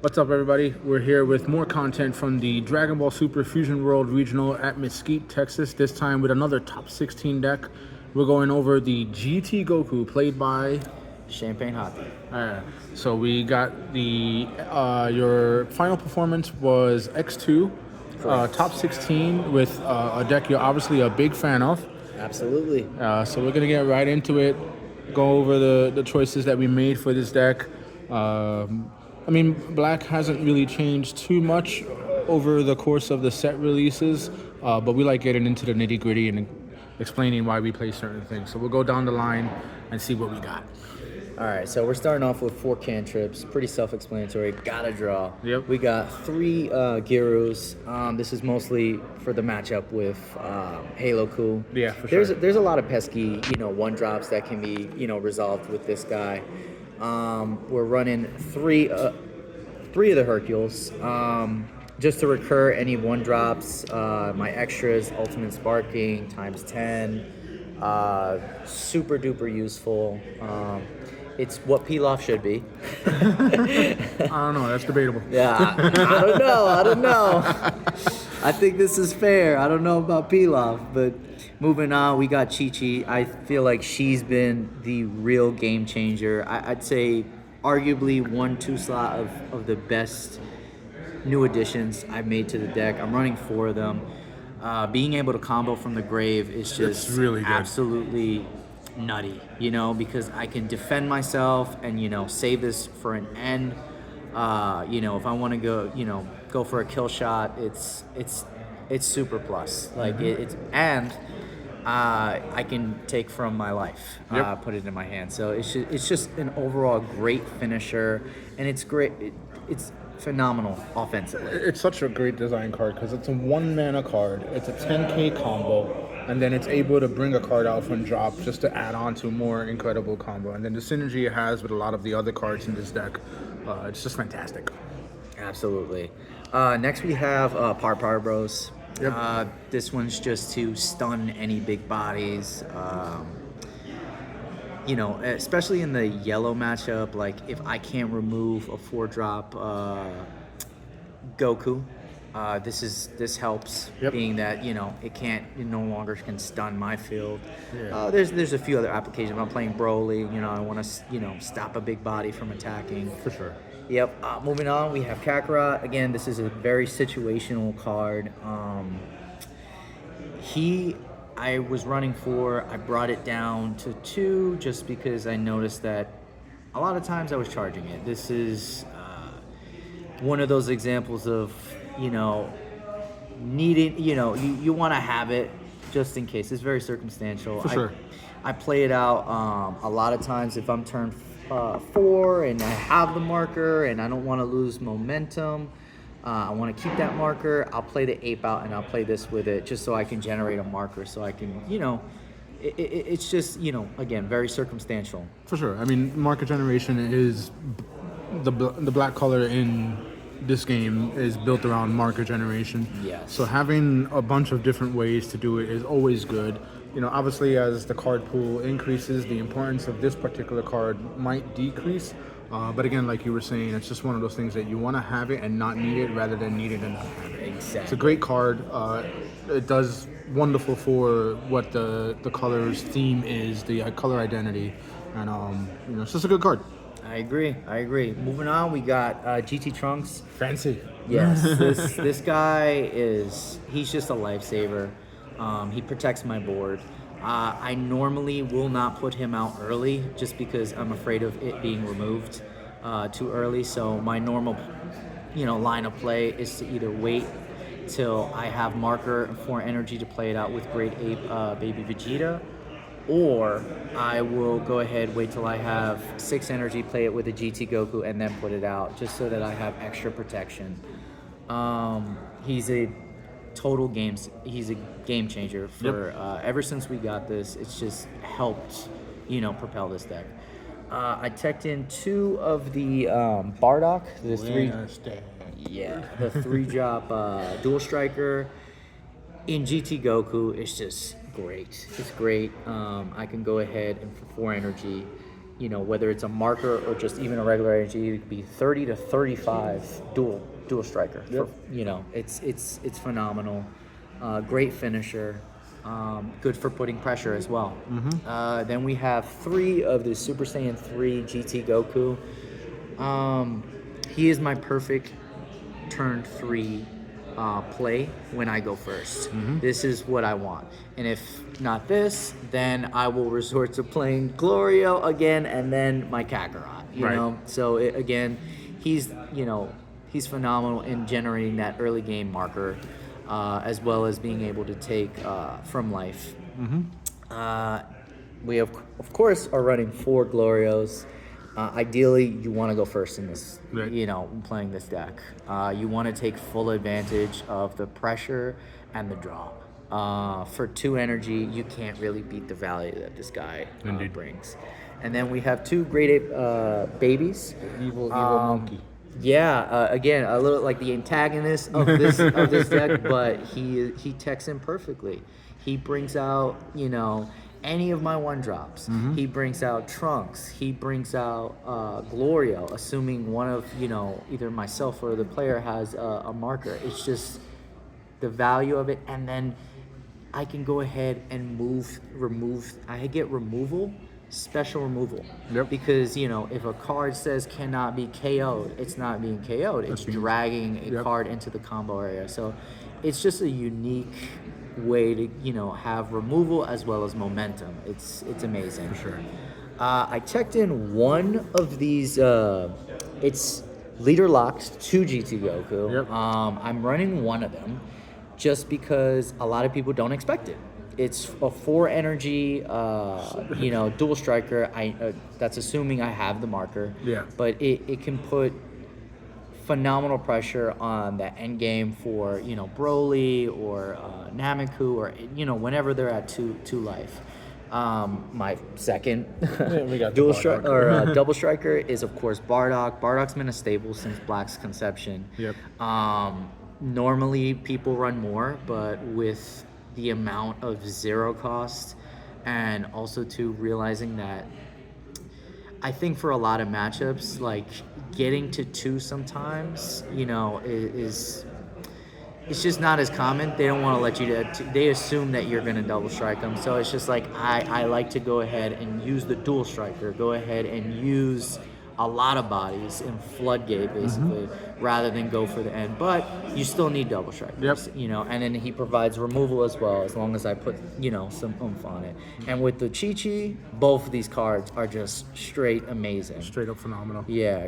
What's up, everybody? We're here with more content from the Dragon Ball Super Fusion World Regional at Mesquite, Texas. This time with another top 16 deck. We're going over the GT Goku, played by Champagne Hoppy. So we got the your final performance was X2, top 16 with a deck you're obviously a big fan of. Absolutely. So we're gonna get right into it, go over the choices that we made for this deck. I mean, black hasn't really changed too much over the course of the set releases, but we like getting into the nitty gritty and explaining why we play certain things. So we'll go down the line and see what we got. All right, so we're starting off with 4 cantrips. Pretty self-explanatory. Gotta draw. Yep. We got 3 Girus. This is mostly for the matchup with Halo Ku. Yeah, for sure. There's a lot of pesky, one drops that can be, resolved with this guy. We're running 3 of the Hercules. Just to recur any 1 drops, my extras, Ultimate Sparking times 10. Super duper useful. It's what Pilaf should be. I don't know. That's debatable. Yeah, I don't know. I think this is fair. I don't know about Pilaf, but moving on, we got Chi-Chi. I feel like she's been the real game changer. I'd say arguably 1-2 slot of the best new additions I've made to the deck. I'm running 4 of them. Being able to combo from the grave is just really good. Absolutely nutty, because I can defend myself and, save this for an end. If I want to go for a kill shot, it's super plus. Like I can take from my life, put it in my hand. So it's just an overall great finisher, and it's great. It's phenomenal offensively. It's such a great design card because it's a 1 mana card. It's a 10k combo, and then it's able to bring a card out from drop just to add on to a more incredible combo. And then the synergy it has with a lot of the other cards in this deck, it's just fantastic. Absolutely. Next we have Par Bros. Yep. This one's just to stun any big bodies. Especially in the yellow matchup, like if I can't remove a 4-drop Goku, this helps. Yep. Being that it no longer can stun my field. Yeah. There's a few other applications. I'm playing Broly. I want to stop a big body from attacking. For sure. Yep. Moving on, we have Kakarot. Again, this is a very situational card. I was running 4. I brought it down to 2 just because I noticed that a lot of times I was charging it. This is one of those examples of, needing, you want to have it just in case. It's very circumstantial. For sure. I play it out a lot of times if I'm turn 4 and I have the marker and I don't want to lose momentum. I want to keep that marker. I'll play the ape out and I'll play this with it just so I can generate a marker so I can, it's just, again, very circumstantial. For sure. I mean, marker generation is the black color in this game is built around marker generation. Yes. So having a bunch of different ways to do it is always good. Obviously as the card pool increases, the importance of this particular card might decrease. But again, like you were saying, it's just one of those things that you want to have it and not need it rather than need it and not have it. Exactly. It's a great card. It does wonderful for what the color's theme is, the color identity. And, it's just a good card. I agree. Moving on, we got GT Trunks. Fancy. Yes, this guy he's just a lifesaver. He protects my board. I normally will not put him out early just because I'm afraid of it being removed too early. So my normal, line of play is to either wait till I have marker for energy to play it out with Great Ape Baby Vegeta, or I will go ahead, wait till I have 6 energy, play it with a GT Goku, and then put it out just so that I have extra protection. He's a game changer for ever since we got this. It's just helped propel this deck. I teched in 2 of the Bardock, the 3-drop dual striker in GT Goku. It's just great. It's great. I can go ahead and for 4 energy whether it's a marker or just even a regular energy, it could be 30 to 35 dual striker. Yep. It's phenomenal. Great finisher. Good for putting pressure as well. Then we have 3 of the Super Saiyan 3 GT Goku. He is my perfect turn 3 play when I go first. This is what I want. And if not this, then I will resort to playing Glorio again and then my Kakarot. Right. So again, he's phenomenal in generating that early game marker, as well as being able to take from life. We of course are running 4 Glorios. Ideally, you want to go first in this, Right. playing this deck. You want to take full advantage of the pressure and the draw. For 2 energy, you can't really beat the value that this guy Indeed. brings. And then we have 2 Great Ape babies. Evil monkey. Yeah, again, a little like the antagonist of this deck, but he techs in perfectly. He brings out, any of my 1-drops. He brings out Trunks. He brings out Glorio, assuming one of, either myself or the player has a marker. It's just the value of it. And then I can go ahead and remove. I get special removal. Yep. Because, if a card says cannot be KO'd, it's not being KO'd. It's dragging a card into the combo area. So it's just a unique way to have removal as well as momentum. It's amazing. For sure. I checked in one of these. It's leader locks to GT Goku. Yep. I'm running one of them just because a lot of people don't expect it. It's a 4 energy, dual striker. That's assuming I have the marker. Yeah. But it can put phenomenal pressure on the end game for Broly or Nameku or whenever they're at two life. My second we got dual Bardock. or double striker is of course Bardock. Bardock's been a staple since Black's conception. Yep. Normally people run more, but with the amount of 0 cost and also to realizing that I think for a lot of matchups, like getting to 2 sometimes, is it's just not as common. They don't want to let you they assume that you're going to double strike them. So it's just like I like to go ahead and use the dual striker, go ahead and use a lot of bodies in floodgate basically, rather than go for the end. But you still need double strikers, and then he provides removal as well, as long as I put some oomph on it. And with the Chi-Chi, both of these cards are just straight amazing. Straight up phenomenal. Yeah,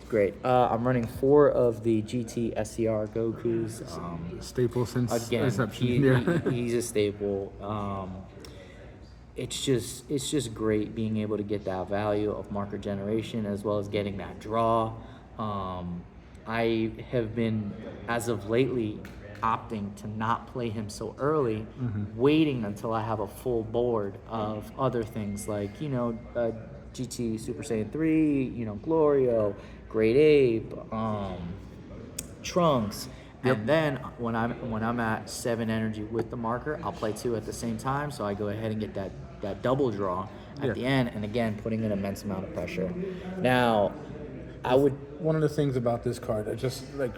great. I'm running 4 of the GT SCR Gokus. Staple since Again, inception. he's a staple. It's just great being able to get that value of marker generation as well as getting that draw. I have been, as of lately, opting to not play him so early, waiting until I have a full board of other things like, GT Super Saiyan 3, Glorio, Great Ape, Trunks. And then when I'm at 7 energy with the marker, I'll play 2 at the same time. So I go ahead and get that double draw at the end, and again putting an immense amount of pressure. Now, One of the things about this card, just like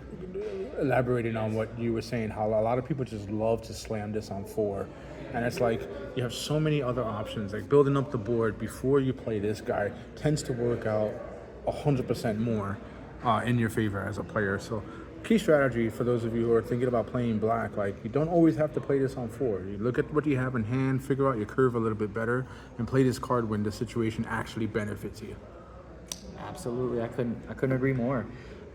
elaborating on what you were saying, how a lot of people just love to slam this on 4, and it's like you have so many other options. Like building up the board before you play this guy tends to work out 100% more in your favor as a player. So key strategy for those of you who are thinking about playing Black, like you don't always have to play this on 4. You look at what you have in hand, figure out your curve a little bit better, and play this card when the situation actually benefits you. Absolutely, I couldn't agree more.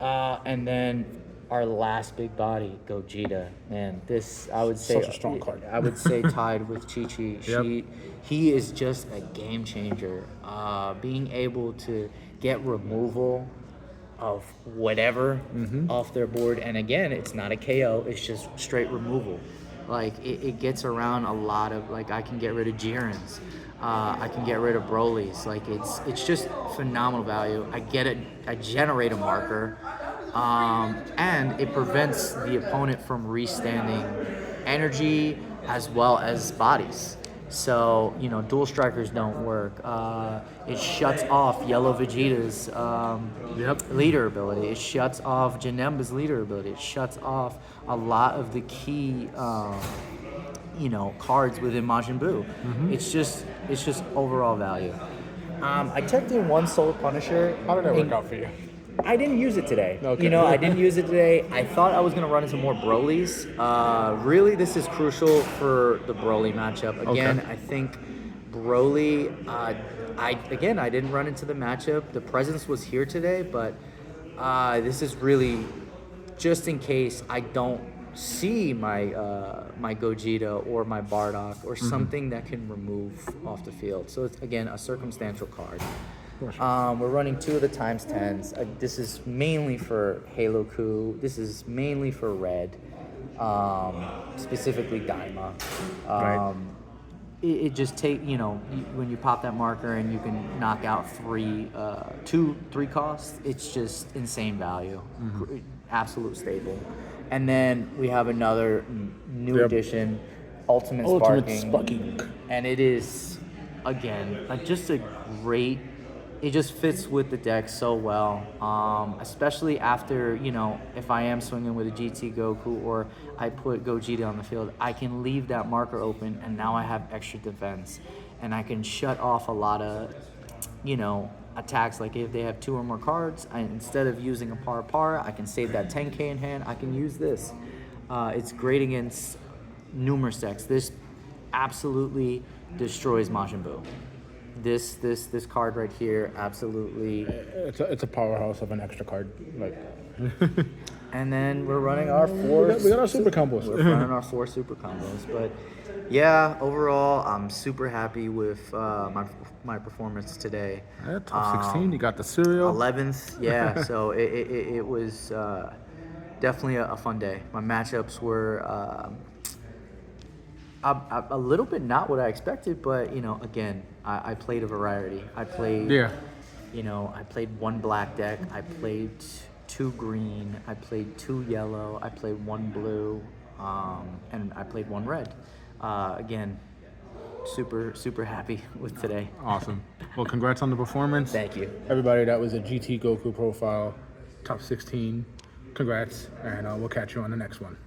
And then our last big body, Gogeta. Man, this I would say Such a strong card. I would say tied with Chi-Chi. Yep. He is just a game changer. Being able to get removal of whatever off their board, and again, it's not a KO, it's just straight removal. Like it gets around a lot of, like, I can get rid of Jiren's, I can get rid of Broly's. Like it's just phenomenal value. I generate a marker, and it prevents the opponent from restanding energy as well as bodies. So, dual strikers don't work. It shuts off Yellow Vegeta's leader ability. It shuts off Janemba's leader ability. It shuts off a lot of the key, cards within Majin Buu. It's just overall value. I checked in one Soul Punisher. How did that work out for you? I didn't use it today. Okay. I didn't use it today. I thought I was going to run into more Brolys. Really, this is crucial for the Broly matchup. Again, Okay. I think Broly, I didn't run into the matchup. The presence was here today, but this is really just in case I don't see my my Gogeta or my Bardock or something that can remove off the field. So it's, again, a circumstantial card. We're running 2 of the ×10s. This is mainly for Halo Coup. This is mainly for Red, specifically Daima. Right. It just when you pop that marker and you can knock out 3 costs, it's just insane value. Absolute staple. And then we have another new addition, Ultimate Sparking. And it is, again, just a great. It just fits with the deck so well, especially after, if I am swinging with a GT Goku or I put Gogeta on the field, I can leave that marker open and now I have extra defense. And I can shut off a lot of, attacks. Like if they have 2 or more cards, instead of using a par, I can save that 10k in hand. I can use this. It's great against numerous decks. This absolutely destroys Majin Buu. This card right here absolutely. It's a powerhouse of an extra card. Like. And then we're running our 4. We got our super combos. We're running our 4 super combos, but yeah, overall, I'm super happy with my performance today. Yeah, top 16. You got the cereal. 11th, yeah. So it was definitely a fun day. My matchups were a little bit not what I expected, but again, I played a variety. I played, I played 1 black deck. I played 2 green. I played 2 yellow. I played 1 blue, and I played 1 red. Again, super happy with today. Awesome. Well, congrats on the performance. Thank you. Everybody, that was a GT Goku profile, top 16. Congrats, and we'll catch you on the next one.